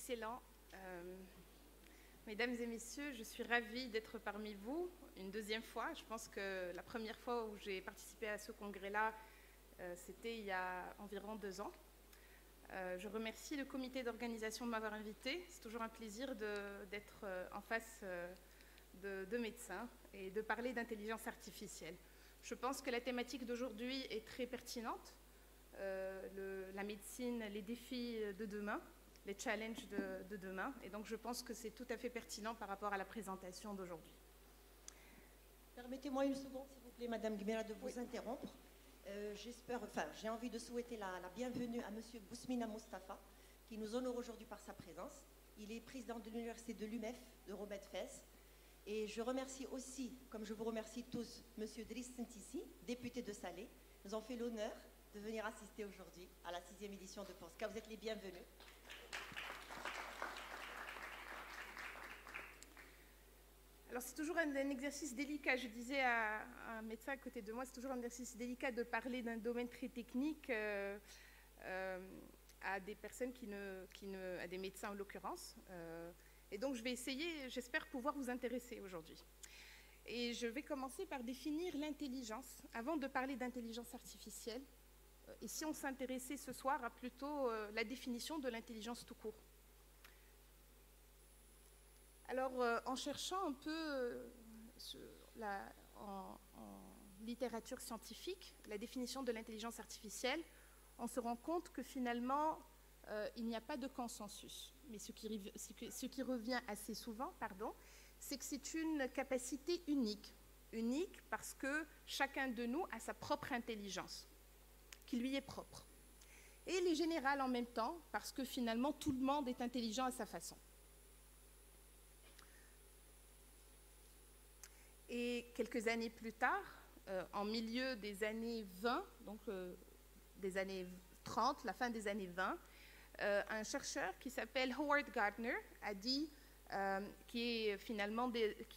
Excellent. Mesdames et messieurs, je suis ravie d'être parmi vous une deuxième fois. Je pense que la première fois où j'ai participé à ce congrès-là, c'était il y a environ 2 ans. Je remercie le comité d'organisation de m'avoir invité. C'est toujours un plaisir d'être en face de médecins et de parler d'intelligence artificielle. Je pense que la thématique d'aujourd'hui est très pertinente. La médecine, les défis de demain, les challenges de demain. Et donc, je pense que c'est tout à fait pertinent par rapport à la présentation d'aujourd'hui. Permettez-moi une seconde, s'il vous plaît, Madame Guimera, de vous interrompre. J'ai envie de souhaiter la bienvenue à Monsieur Bousmina Mostafa, qui nous honore aujourd'hui par sa présence. Il est président de l'université de l'UMEF, de Robert Fès. Et je remercie aussi, comme je vous remercie tous, Monsieur Driss Sentissi, député de Salé, nous ont fait l'honneur de venir assister aujourd'hui à la 6e édition de POSCA. Vous êtes les bienvenus. Alors c'est toujours un exercice délicat, je disais à un médecin à côté de moi, c'est toujours un exercice délicat de parler d'un domaine très technique à des personnes à des médecins en l'occurrence. Et donc je vais essayer, j'espère pouvoir vous intéresser aujourd'hui. Et je vais commencer par définir l'intelligence, avant de parler d'intelligence artificielle. Et si on s'intéressait ce soir à plutôt la définition de l'intelligence tout court. Alors, en cherchant un peu en littérature scientifique la définition de l'intelligence artificielle, on se rend compte que finalement, il n'y a pas de consensus. Mais ce qui revient assez souvent, c'est que c'est une capacité unique. Unique parce que chacun de nous a sa propre intelligence, qui lui est propre. Et elle est générale en même temps, parce que finalement, tout le monde est intelligent à sa façon. Et quelques années plus tard, en milieu des années 20, donc des années 30, la fin des années 20, un chercheur qui s'appelle Howard Gardner a dit, qui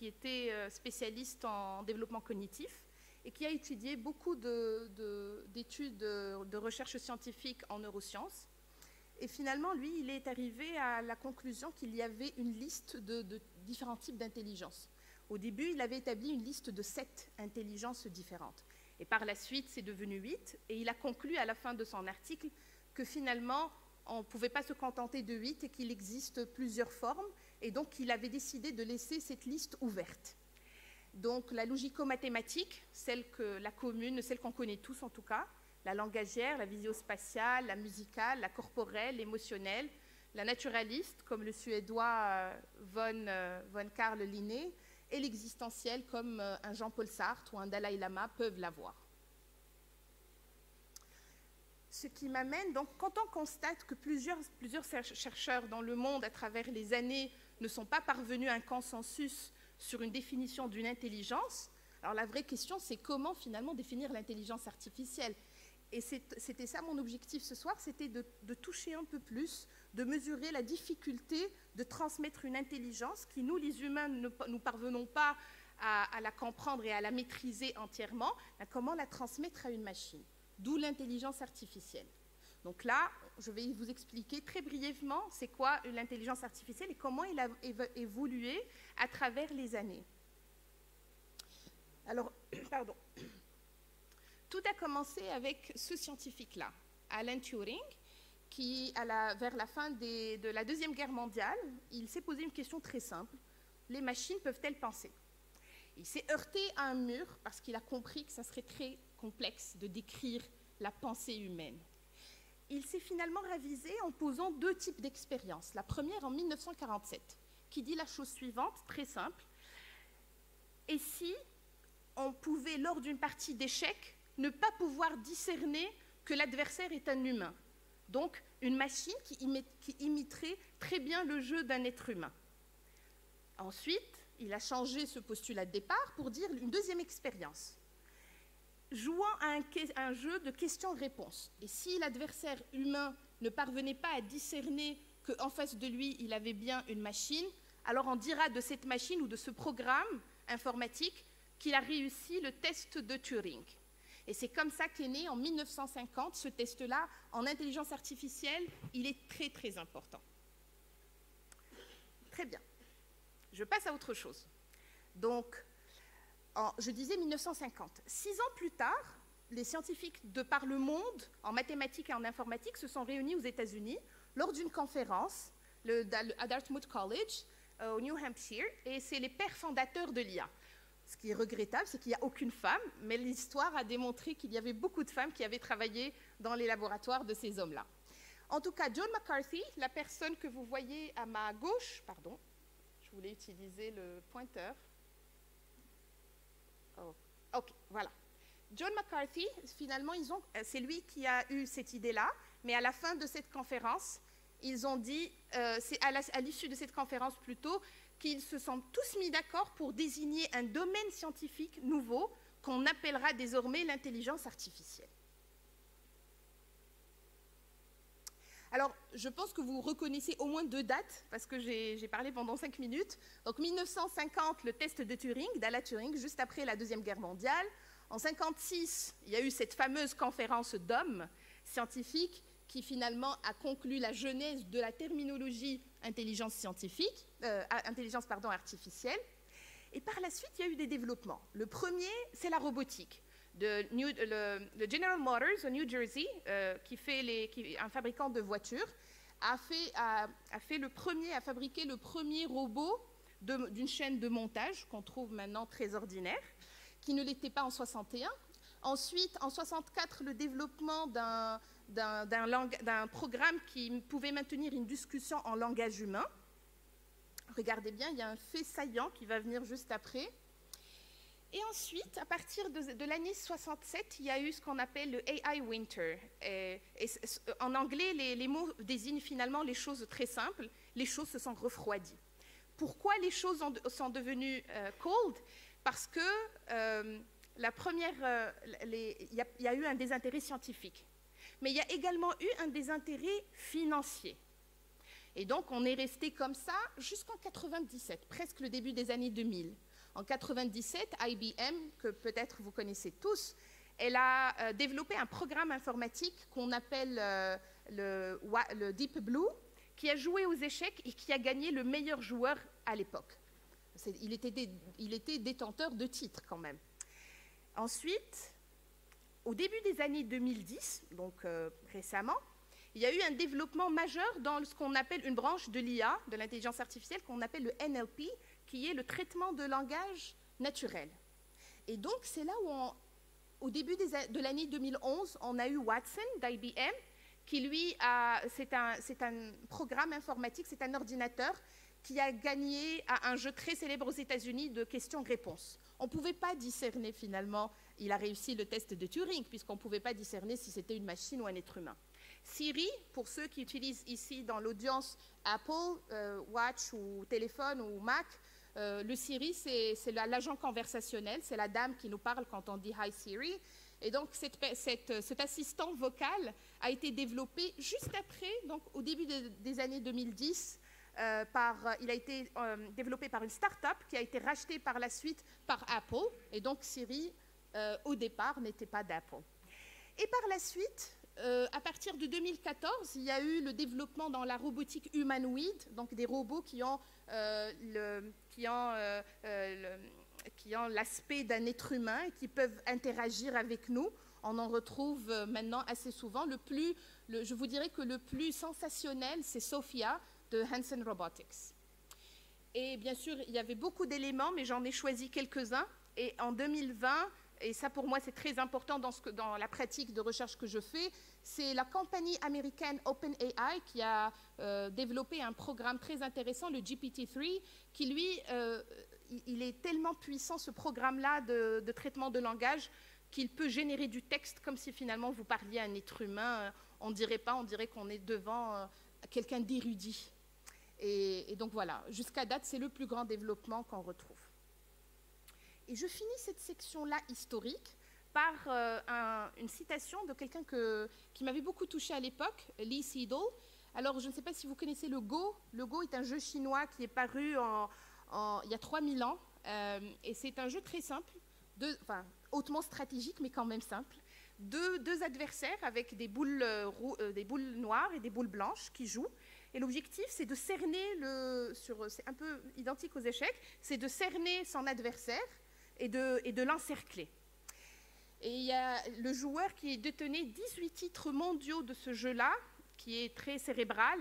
était spécialiste en développement cognitif et qui a étudié beaucoup d'études de recherche scientifique en neurosciences. Et finalement, lui, il est arrivé à la conclusion qu'il y avait une liste de différents types d'intelligence. Au début, il avait établi une liste de 7 intelligences différentes. Et par la suite, c'est devenu 8. Et il a conclu à la fin de son article que finalement, on ne pouvait pas se contenter de 8 et qu'il existe plusieurs formes. Et donc, il avait décidé de laisser cette liste ouverte. Donc, la logico-mathématique, celle qu'on connaît tous en tout cas, la langagière, la visio-spatiale, la musicale, la corporelle, l'émotionnelle, la naturaliste, comme le suédois von Karl Linné, et l'existentielle, comme un Jean-Paul Sartre ou un Dalai Lama peuvent l'avoir. Ce qui m'amène, donc, quand on constate que plusieurs chercheurs dans le monde, à travers les années, ne sont pas parvenus à un consensus sur une définition d'une intelligence, alors la vraie question, c'est comment finalement définir l'intelligence artificielle. Et c'était ça mon objectif ce soir, c'était de toucher un peu plus, de mesurer la difficulté de transmettre une intelligence qui, nous les humains, nous parvenons pas à la comprendre et à la maîtriser entièrement, comment la transmettre à une machine, d'où l'intelligence artificielle. Donc là, je vais vous expliquer très brièvement c'est quoi l'intelligence artificielle et comment elle a évolué à travers les années. Alors, pardon. Tout a commencé avec ce scientifique-là, Alan Turing, qui, vers la fin de la Deuxième Guerre mondiale, il s'est posé une question très simple. Les machines peuvent-elles penser? Il s'est heurté à un mur parce qu'il a compris que ça serait très complexe de décrire la pensée humaine. Il s'est finalement ravisé en posant 2 types d'expériences. La première en 1947, qui dit la chose suivante, très simple. Et si on pouvait, lors d'une partie d'échecs, ne pas pouvoir discerner que l'adversaire est un humain. Donc, une machine qui imiterait très bien le jeu d'un être humain. Ensuite, il a changé ce postulat de départ pour dire une deuxième expérience. Jouant à un jeu de questions-réponses. Et si l'adversaire humain ne parvenait pas à discerner qu'en face de lui, il avait bien une machine, alors on dira de cette machine ou de ce programme informatique qu'il a réussi le test de Turing. Et c'est comme ça qu'est né en 1950 ce test-là en intelligence artificielle. Il est très, très important. Très bien. Je passe à autre chose. Donc, je disais 1950. 6 ans plus tard, les scientifiques de par le monde, en mathématiques et en informatique, se sont réunis aux États-Unis lors d'une conférence à Dartmouth College, au New Hampshire, et c'est les pères fondateurs de l'IA. Ce qui est regrettable, c'est qu'il n'y a aucune femme, mais l'histoire a démontré qu'il y avait beaucoup de femmes qui avaient travaillé dans les laboratoires de ces hommes-là. En tout cas, John McCarthy, la personne que vous voyez à ma gauche, pardon, je voulais utiliser le pointeur. Oh, ok, voilà. John McCarthy, finalement, c'est lui qui a eu cette idée-là, mais à la fin de cette conférence, ils ont dit, c'est à l'issue de cette conférence plutôt, qu'ils se sont tous mis d'accord pour désigner un domaine scientifique nouveau qu'on appellera désormais l'intelligence artificielle. Alors, je pense que vous reconnaissez au moins 2 dates, parce que j'ai parlé pendant 5 minutes. Donc, 1950, le test de Turing, d'Alan Turing, juste après la Deuxième Guerre mondiale. En 1956, il y a eu cette fameuse conférence d'hommes scientifiques qui finalement a conclu la genèse de la terminologie intelligence artificielle. Et par la suite, il y a eu des développements. Le premier, c'est la robotique. Le General Motors, au New Jersey, un fabricant de voitures, a fabriqué le premier robot d'une chaîne de montage qu'on trouve maintenant très ordinaire, qui ne l'était pas en 61. Ensuite, en 64, le développement d'un programme qui pouvait maintenir une discussion en langage humain. Regardez bien, il y a un fait saillant qui va venir juste après. Et ensuite, à partir de l'année 67, il y a eu ce qu'on appelle le AI Winter. En anglais, les mots désignent finalement les choses très simples. Les choses se sont refroidies. Pourquoi les choses sont devenues cold? Parce que il y a eu un désintérêt scientifique. Mais il y a également eu un désintérêt financier. Et donc, on est resté comme ça jusqu'en 97, presque le début des années 2000. En 97, IBM, que peut-être vous connaissez tous, elle a développé un programme informatique qu'on appelle le Deep Blue, qui a joué aux échecs et qui a gagné le meilleur joueur à l'époque. Il était détenteur de titres quand même. Ensuite, au début des années 2010, donc récemment, il y a eu un développement majeur dans ce qu'on appelle une branche de l'IA, de l'intelligence artificielle, qu'on appelle le NLP, qui est le traitement de langage naturel. Et donc, c'est là où, au début de l'année 2011, on a eu Watson d'IBM, qui lui, c'est un programme informatique, c'est un ordinateur qui a gagné à un jeu très célèbre aux États-Unis de questions-réponses. On ne pouvait pas discerner finalement, il a réussi le test de Turing, puisqu'on ne pouvait pas discerner si c'était une machine ou un être humain. Siri, pour ceux qui utilisent ici dans l'audience Apple, Watch ou téléphone ou Mac, le Siri, c'est l'agent conversationnel, c'est la dame qui nous parle quand on dit « Hi Siri ». Et donc, cet assistant vocal a été développé juste après, donc au début des années 2010, il a été développé par une start-up qui a été rachetée par la suite par Apple. Et donc, Siri, au départ, n'était pas d'Apple. Et par la suite, à partir de 2014, il y a eu le développement dans la robotique humanoïde, donc des robots qui ont l'aspect d'un être humain et qui peuvent interagir avec nous. On en retrouve maintenant assez souvent. Je vous dirais que le plus sensationnel, c'est Sophia de Hanson Robotics. Et bien sûr, il y avait beaucoup d'éléments, mais j'en ai choisi quelques-uns. Et en 2020, et ça pour moi c'est très important dans la pratique de recherche que je fais, c'est la compagnie américaine OpenAI qui a développé un programme très intéressant, le GPT-3, qui lui, il est tellement puissant ce programme-là de traitement de langage qu'il peut générer du texte comme si finalement vous parliez à un être humain. On dirait qu'on est devant quelqu'un d'érudit. Et donc voilà, jusqu'à date, c'est le plus grand développement qu'on retrouve. Et je finis cette section-là historique par une citation de quelqu'un qui m'avait beaucoup touchée à l'époque, Lee Sedol. Alors, je ne sais pas si vous connaissez le Go. Le Go est un jeu chinois qui est paru il y a 3000 ans. Et c'est un jeu très simple, hautement stratégique, mais quand même simple. deux adversaires avec des boules noires et des boules blanches qui jouent. Et l'objectif, c'est de cerner, c'est un peu identique aux échecs, c'est de cerner son adversaire et de l'encercler. Et il y a le joueur qui détenait 18 titres mondiaux de ce jeu-là, qui est très cérébral.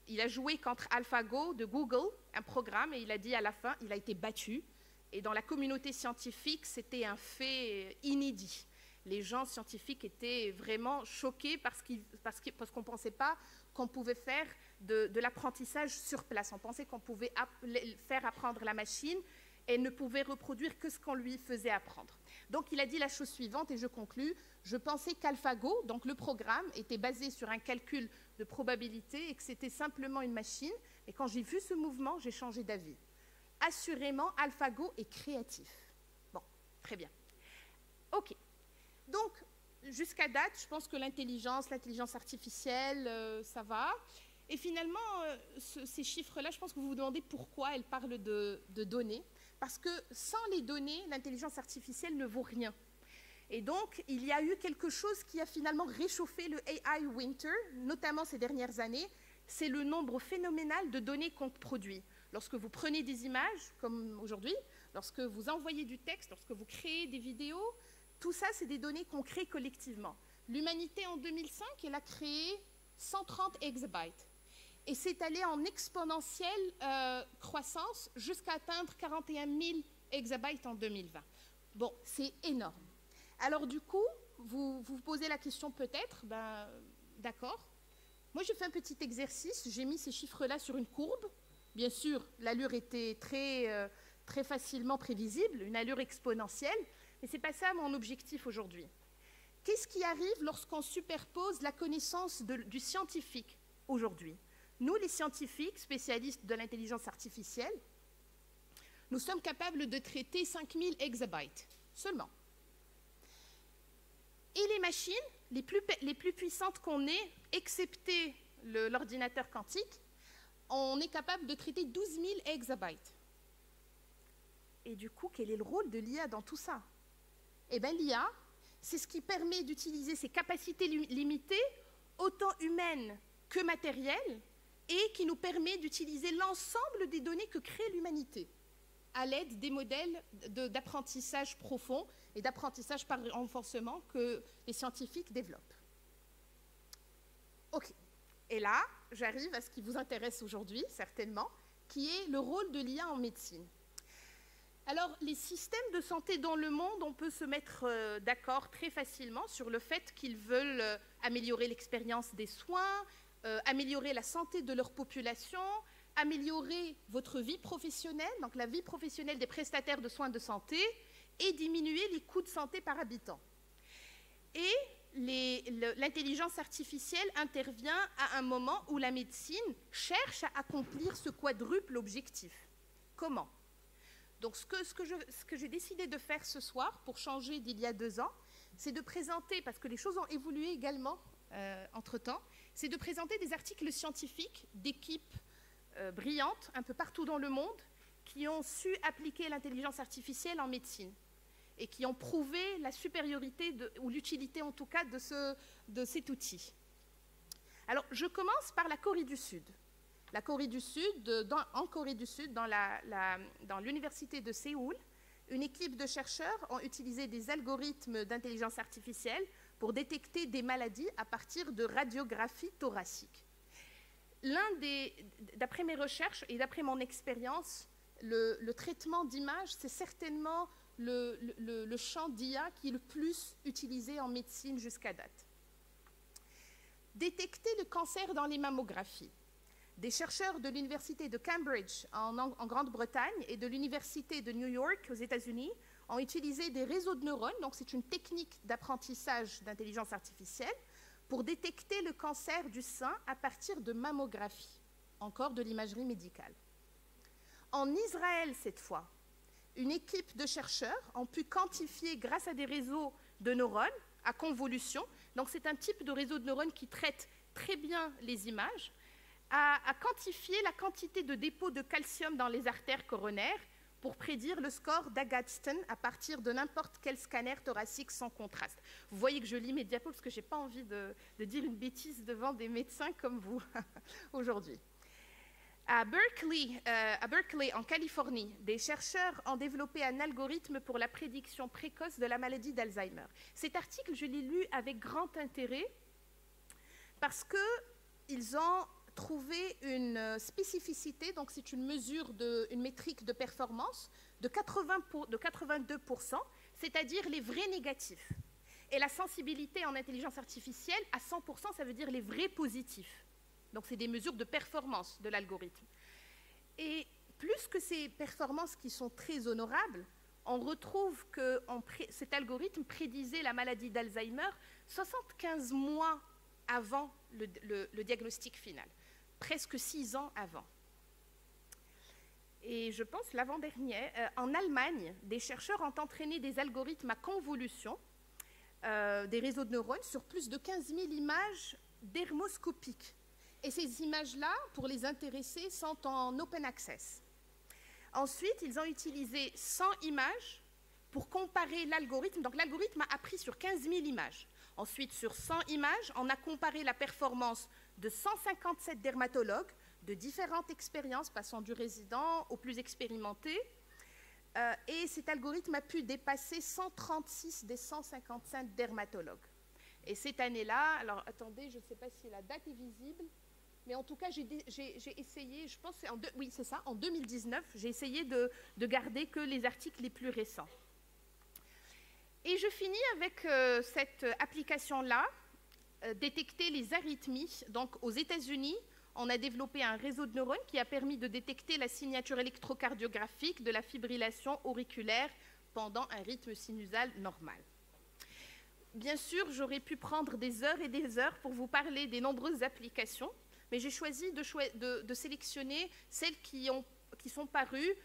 Il a joué contre AlphaGo de Google, un programme, et il a dit à la fin, il a été battu. Et dans la communauté scientifique, c'était un fait inédit. Les gens scientifiques étaient vraiment choqués parce qu'on ne pensait pas qu'on pouvait faire de l'apprentissage sur place. On pensait qu'on pouvait faire apprendre la machine et ne pouvait reproduire que ce qu'on lui faisait apprendre. Donc il a dit la chose suivante, et je conclus. Je pensais qu'AlphaGo, donc le programme, était basé sur un calcul de probabilité et que c'était simplement une machine. Et quand j'ai vu ce mouvement, j'ai changé d'avis. Assurément, AlphaGo est créatif. Bon, très bien. OK. Donc, jusqu'à date, je pense que l'intelligence artificielle, ça va. Et finalement, ces chiffres-là, je pense que vous vous demandez pourquoi elle parle de données. Parce que sans les données, l'intelligence artificielle ne vaut rien. Et donc, il y a eu quelque chose qui a finalement réchauffé le AI Winter, notamment ces dernières années, c'est le nombre phénoménal de données qu'on produit. Lorsque vous prenez des images, comme aujourd'hui, lorsque vous envoyez du texte, lorsque vous créez des vidéos, tout ça, c'est des données qu'on crée collectivement. L'humanité, en 2005, elle a créé 130 exabytes. Et c'est allé en exponentielle croissance jusqu'à atteindre 41 000 exabytes en 2020. Bon, c'est énorme. Alors du coup, vous vous posez la question peut-être, d'accord. Moi, je fais un petit exercice, j'ai mis ces chiffres-là sur une courbe. Bien sûr, l'allure était très facilement prévisible, une allure exponentielle, mais ce n'est pas ça mon objectif aujourd'hui. Qu'est-ce qui arrive lorsqu'on superpose la connaissance du scientifique aujourd'hui? Nous, les scientifiques, spécialistes de l'intelligence artificielle, nous sommes capables de traiter 5000 exabytes seulement. Et les machines, les plus puissantes qu'on ait, excepté l'ordinateur quantique, on est capable de traiter 12 000 exabytes. Et du coup, quel est le rôle de l'IA dans tout ça? Eh bien, l'IA, c'est ce qui permet d'utiliser ses capacités limitées, autant humaines que matérielles, et qui nous permet d'utiliser l'ensemble des données que crée l'humanité à l'aide des modèles d'apprentissage profond et d'apprentissage par renforcement que les scientifiques développent. OK. Et là, j'arrive à ce qui vous intéresse aujourd'hui, certainement, qui est le rôle de l'IA en médecine. Alors, les systèmes de santé dans le monde, on peut se mettre d'accord très facilement sur le fait qu'ils veulent améliorer l'expérience des soins, améliorer la santé de leur population, améliorer votre vie professionnelle, donc la vie professionnelle des prestataires de soins de santé, et diminuer les coûts de santé par habitant. Et l'intelligence artificielle intervient à un moment où la médecine cherche à accomplir ce quadruple objectif. Comment? Donc, ce que j'ai décidé de faire ce soir, pour changer d'il y a 2 ans, c'est de présenter, parce que les choses ont évolué également entre-temps, c'est de présenter des articles scientifiques d'équipes brillantes un peu partout dans le monde qui ont su appliquer l'intelligence artificielle en médecine et qui ont prouvé la supériorité ou l'utilité en tout cas de cet outil. Alors, je commence par la Corée du Sud. La Corée du Sud, en Corée du Sud, dans l'université de Séoul, une équipe de chercheurs ont utilisé des algorithmes d'intelligence artificielle pour détecter des maladies à partir de radiographie thoracique. D'après mes recherches et d'après mon expérience, le traitement d'images, c'est certainement le champ d'IA qui est le plus utilisé en médecine jusqu'à date. Détecter le cancer dans les mammographies. Des chercheurs de l'université de Cambridge en Grande-Bretagne et de l'université de New York aux États-Unis ont utilisé des réseaux de neurones, donc c'est une technique d'apprentissage d'intelligence artificielle, pour détecter le cancer du sein à partir de mammographie, encore de l'imagerie médicale. En Israël, cette fois, une équipe de chercheurs ont pu quantifier, grâce à des réseaux de neurones à convolution, donc c'est un type de réseau de neurones qui traite très bien les images, à quantifier la quantité de dépôts de calcium dans les artères coronaires pour prédire le score d'Agatston à partir de n'importe quel scanner thoracique sans contraste. Vous voyez que je lis mes diapos parce que je n'ai pas envie de dire une bêtise devant des médecins comme vous aujourd'hui. À Berkeley, en Californie, des chercheurs ont développé un algorithme pour la prédiction précoce de la maladie d'Alzheimer. Cet article, je l'ai lu avec grand intérêt parce qu'ils ont trouvé une spécificité, donc c'est une mesure, une métrique de performance de 82%, c'est-à-dire les vrais négatifs. Et la sensibilité en intelligence artificielle, à 100%, ça veut dire les vrais positifs. Donc, c'est des mesures de performance de l'algorithme. Et plus que ces performances qui sont très honorables, on retrouve que cet algorithme prédisait la maladie d'Alzheimer 75 mois avant le diagnostic final, presque 6 ans avant. Et je pense, l'avant-dernier, en Allemagne, des chercheurs ont entraîné des algorithmes à convolution, des réseaux de neurones, sur plus de 15 000 images dermoscopiques. Et ces images-là, pour les intéressés, sont en open access. Ensuite, ils ont utilisé 100 images pour comparer l'algorithme. Donc, l'algorithme a appris sur 15 000 images. Ensuite, sur 100 images, on a comparé la performance de 157 dermatologues de différentes expériences, passant du résident au plus expérimenté. Et cet algorithme a pu dépasser 136 des 155 dermatologues. Et cette année-là, alors attendez, je ne sais pas si la date est visible, mais en tout cas, j'ai essayé, je pense, oui, c'est ça, en 2019, j'ai essayé de garder que les articles les plus récents. Et je finis avec cette application-là, détecter les arythmies. Donc, aux États-Unis, on a développé un réseau de neurones qui a permis de détecter la signature électrocardiographique de la fibrillation auriculaire pendant un rythme sinusal normal. Bien sûr, j'aurais pu prendre des heures et des heures pour vous parler des nombreuses applications, mais j'ai choisi de sélectionner celles qui sont parues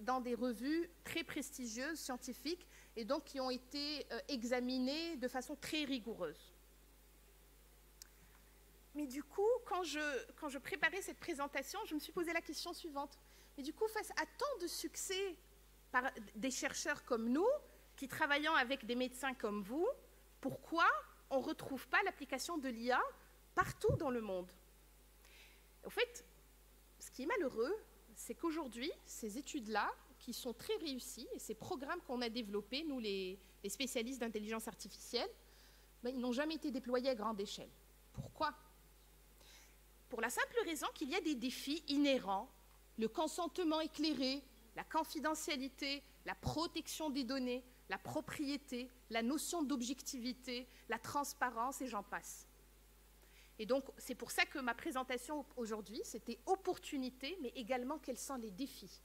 dans des revues très prestigieuses, scientifiques, et donc qui ont été examinées de façon très rigoureuse. Mais du coup, quand je préparais cette présentation, je me suis posé la question suivante. Mais du coup, face à tant de succès par des chercheurs comme nous, qui travaillons avec des médecins comme vous, pourquoi on ne retrouve pas l'application de l'IA partout dans le monde? En fait, ce qui est malheureux, c'est qu'aujourd'hui, ces études-là, qui sont très réussies, et ces programmes qu'on a développés, nous les spécialistes d'intelligence artificielle, ben, ils n'ont jamais été déployés à grande échelle. Pourquoi? Pour la simple raison qu'il y a des défis inhérents, le consentement éclairé, la confidentialité, la protection des données, la propriété, la notion d'objectivité, la transparence, et j'en passe. Et donc, c'est pour ça que ma présentation aujourd'hui, c'était opportunité, mais également quels sont les défis.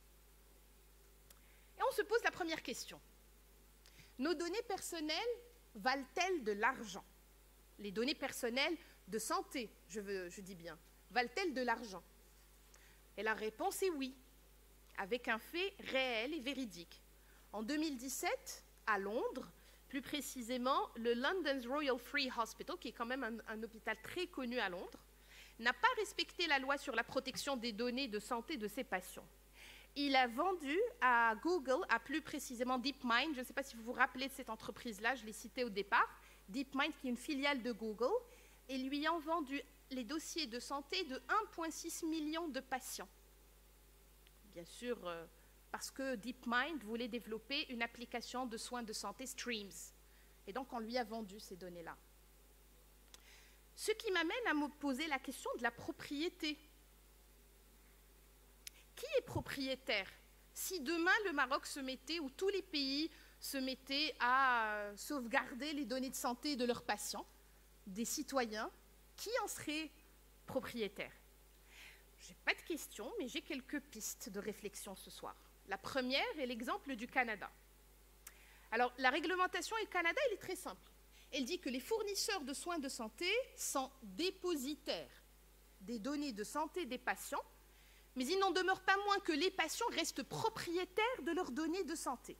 Et on se pose la première question. Nos données personnelles valent-elles de l'argent? Les données personnelles de santé, je dis bien, valent-elles de l'argent? Et la réponse est oui, avec un fait réel et véridique. En 2017, à Londres, plus précisément, le London's Royal Free Hospital, qui est quand même un hôpital très connu à Londres, n'a pas respecté la loi sur la protection des données de santé de ses patients. Il a vendu à Google, à plus précisément DeepMind, je ne sais pas si vous vous rappelez de cette entreprise-là, je l'ai citée au départ, DeepMind qui est une filiale de Google, et lui ont vendu les dossiers de santé de 1,6 million de patients. Bien sûr, parce que DeepMind voulait développer une application de soins de santé Streams. Et donc, on lui a vendu ces données-là. Ce qui m'amène à me poser la question de la propriété. Qui est propriétaire? Si demain, le Maroc se mettait, ou tous les pays se mettaient à sauvegarder les données de santé de leurs patients, des citoyens, qui en serait propriétaire? Je n'ai pas de questions, mais j'ai quelques pistes de réflexion ce soir. La première est l'exemple du Canada. Alors, la réglementation au Canada, elle est très simple. Elle dit que les fournisseurs de soins de santé sont dépositaires des données de santé des patients, mais il n'en demeure pas moins que les patients restent propriétaires de leurs données de santé.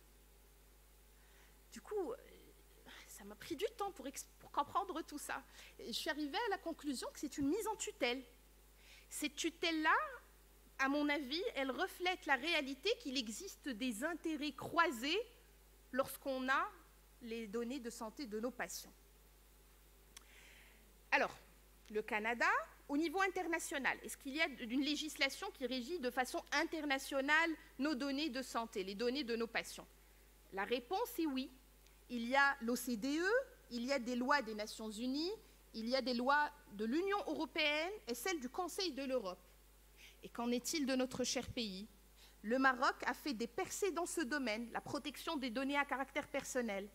Du coup, ça m'a pris du temps pour comprendre tout ça. Et je suis arrivée à la conclusion que c'est une mise en tutelle. Cette tutelle-là à mon avis, elle reflète la réalité qu'il existe des intérêts croisés lorsqu'on a les données de santé de nos patients. Alors, le Canada, au niveau international, est-ce qu'il y a une législation qui régit de façon internationale nos données de santé, les données de nos patients? La réponse est oui. Il y a l'OCDE, il y a des lois des Nations Unies, il y a des lois de l'Union européenne et celles du Conseil de l'Europe. Et qu'en est-il de notre cher pays? Le Maroc a fait des percées dans ce domaine, la protection des données à caractère personnel.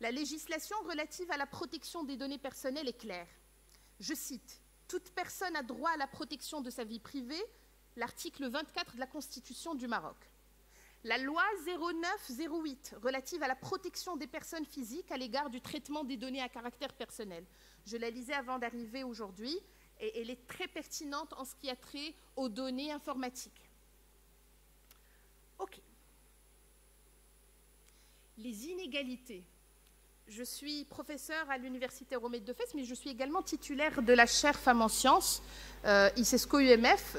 La législation relative à la protection des données personnelles est claire. Je cite, « Toute personne a droit à la protection de sa vie privée », l'article 24 de la Constitution du Maroc. La loi 0908 relative à la protection des personnes physiques à l'égard du traitement des données à caractère personnel. Je la lisais avant d'arriver aujourd'hui et elle est très pertinente en ce qui a trait aux données informatiques. OK. Les inégalités. Je suis professeure à l'Université Romée de Fès, mais je suis également titulaire de la chaire Femmes en Sciences, ICESCO-UMF,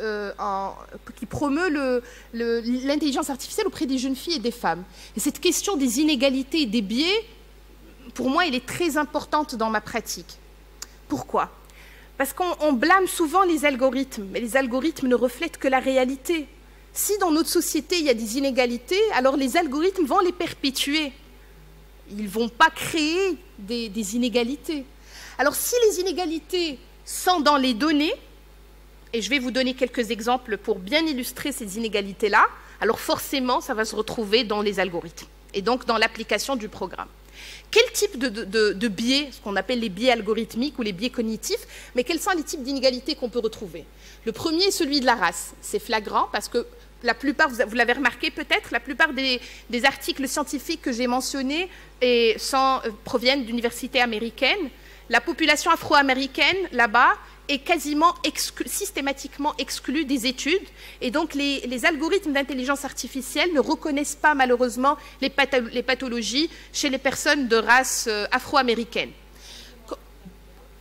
qui promeut l'intelligence artificielle auprès des jeunes filles et des femmes. Et cette question des inégalités et des biais, pour moi, elle est très importante dans ma pratique. Pourquoi? Parce qu'on blâme souvent les algorithmes, mais les algorithmes ne reflètent que la réalité. Si dans notre société, il y a des inégalités, alors les algorithmes vont les perpétuer. Ils ne vont pas créer des inégalités. Alors si les inégalités sont dans les données, et je vais vous donner quelques exemples pour bien illustrer ces inégalités-là, alors forcément, ça va se retrouver dans les algorithmes, et donc dans l'application du programme. Quel type de biais, ce qu'on appelle les biais algorithmiques ou les biais cognitifs, mais quels sont les types d'inégalités qu'on peut retrouver? Le premier est celui de la race. C'est flagrant parce que la plupart, vous l'avez remarqué peut-être, la plupart des articles scientifiques que j'ai mentionnés proviennent d'universités américaines. La population afro-américaine, là-bas, est quasiment systématiquement exclue des études. Et donc, les algorithmes d'intelligence artificielle ne reconnaissent pas, malheureusement, les pathologies chez les personnes de race afro-américaine.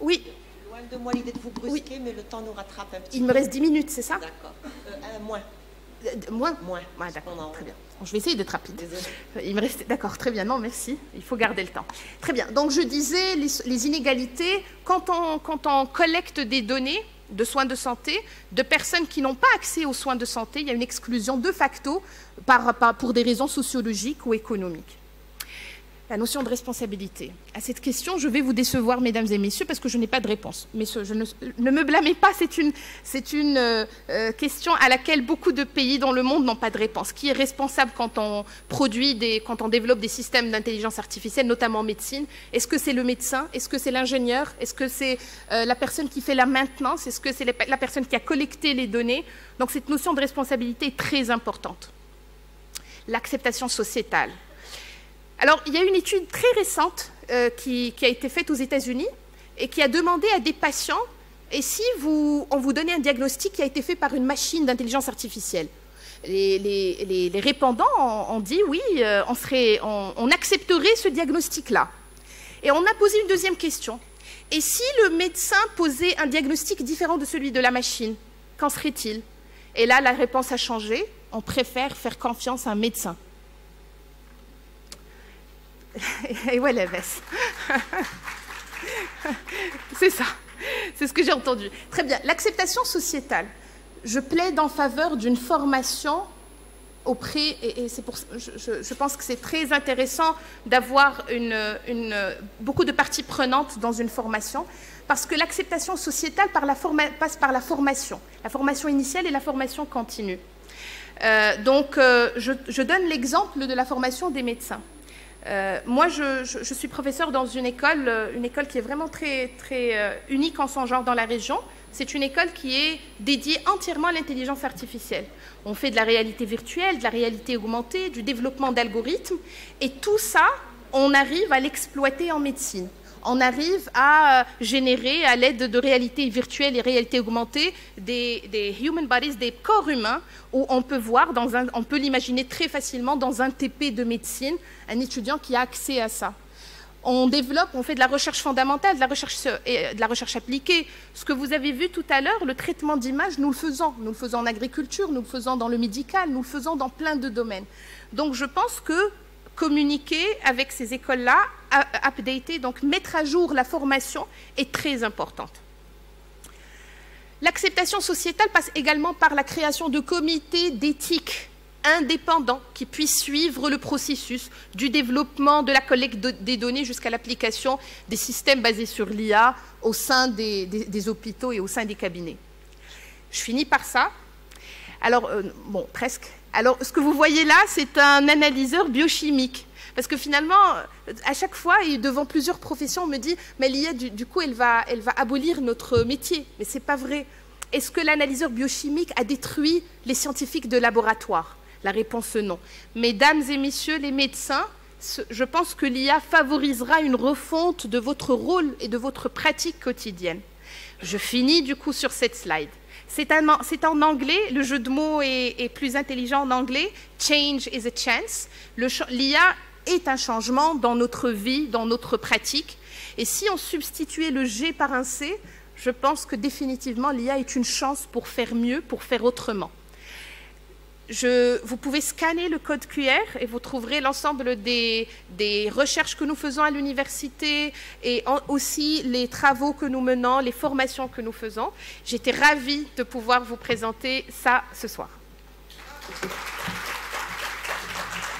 Oui. Loin de moi l'idée de vous brusquer, oui. Mais le temps nous rattrape un petit peu. Il me reste 10 minutes, c'est ça? D'accord. Moins. Moins. Ouais, d'accord, très bien. Je vais essayer d'être rapide. Il me reste... D'accord, très bien. Non, merci. Il faut garder le temps. Très bien. Donc, je disais, les inégalités, quand on collecte des données de soins de santé de personnes qui n'ont pas accès aux soins de santé, il y a une exclusion de facto pour des raisons sociologiques ou économiques. La notion de responsabilité. À cette question, je vais vous décevoir, mesdames et messieurs, parce que je n'ai pas de réponse. Mais ne me blâmez pas, c'est une question à laquelle beaucoup de pays dans le monde n'ont pas de réponse. Qui est responsable quand on développe des systèmes d'intelligence artificielle, notamment en médecine? Est-ce que c'est le médecin? Est-ce que c'est l'ingénieur? Est-ce que c'est la personne qui fait la maintenance? Est-ce que c'est la personne qui a collecté les données? Donc cette notion de responsabilité est très importante. L'acceptation sociétale. Alors, il y a une étude très récente qui a été faite aux États-Unis et qui a demandé à des patients, et si on vous donnait un diagnostic qui a été fait par une machine d'intelligence artificielle? Les répondants ont dit oui, on accepterait ce diagnostic-là. Et on a posé une deuxième question. Et si le médecin posait un diagnostic différent de celui de la machine, qu'en serait-il? Et là, la réponse a changé. On préfère faire confiance à un médecin. Et ouais, la veste. C'est ça. C'est ce que j'ai entendu. Très bien. L'acceptation sociétale. Je plaide en faveur d'une formation auprès, et c'est pour, je pense que c'est très intéressant d'avoir beaucoup de parties prenantes dans une formation, parce que l'acceptation sociétale passe par la formation initiale et la formation continue. Je donne l'exemple de la formation des médecins. Moi, je suis professeure dans une école qui est vraiment très, très unique en son genre dans la région. C'est une école qui est dédiée entièrement à l'intelligence artificielle. On fait de la réalité virtuelle, de la réalité augmentée, du développement d'algorithmes. Et tout ça, on arrive à l'exploiter en médecine. On arrive à générer, à l'aide de réalité virtuelle et réalité augmentée, des human bodies, des corps humains, où on peut voir, on peut l'imaginer très facilement dans un TP de médecine, un étudiant qui a accès à ça. On développe, on fait de la recherche fondamentale, de la recherche appliquée. Ce que vous avez vu tout à l'heure, le traitement d'image, nous le faisons. Nous le faisons en agriculture, nous le faisons dans le médical, nous le faisons dans plein de domaines. Donc je pense que communiquer avec ces écoles-là, updater, donc mettre à jour la formation est très importante. L'acceptation sociétale passe également par la création de comités d'éthique indépendants qui puissent suivre le processus du développement de la collecte des données jusqu'à l'application des systèmes basés sur l'IA au sein des hôpitaux et au sein des cabinets. Je finis par ça. Alors, bon, presque. Alors, ce que vous voyez là, c'est un analyseur biochimique. Parce que finalement, à chaque fois, et devant plusieurs professions, on me dit « mais l'IA, du coup, elle va abolir notre métier ». Mais ce n'est pas vrai. Est-ce que l'analyseur biochimique a détruit les scientifiques de laboratoire? La réponse non. Mesdames et messieurs les médecins, je pense que l'IA favorisera une refonte de votre rôle et de votre pratique quotidienne. Je finis du coup sur cette slide. C'est en anglais, le jeu de mots est plus intelligent en anglais. Change is a chance. L'IA est un changement dans notre vie, dans notre pratique. Et si on substituait le G par un C, je pense que définitivement l'IA est une chance pour faire mieux, pour faire autrement. Vous pouvez scanner le code QR et vous trouverez l'ensemble des recherches que nous faisons à l'université et aussi les travaux que nous menons, les formations que nous faisons. J'étais ravie de pouvoir vous présenter ça ce soir.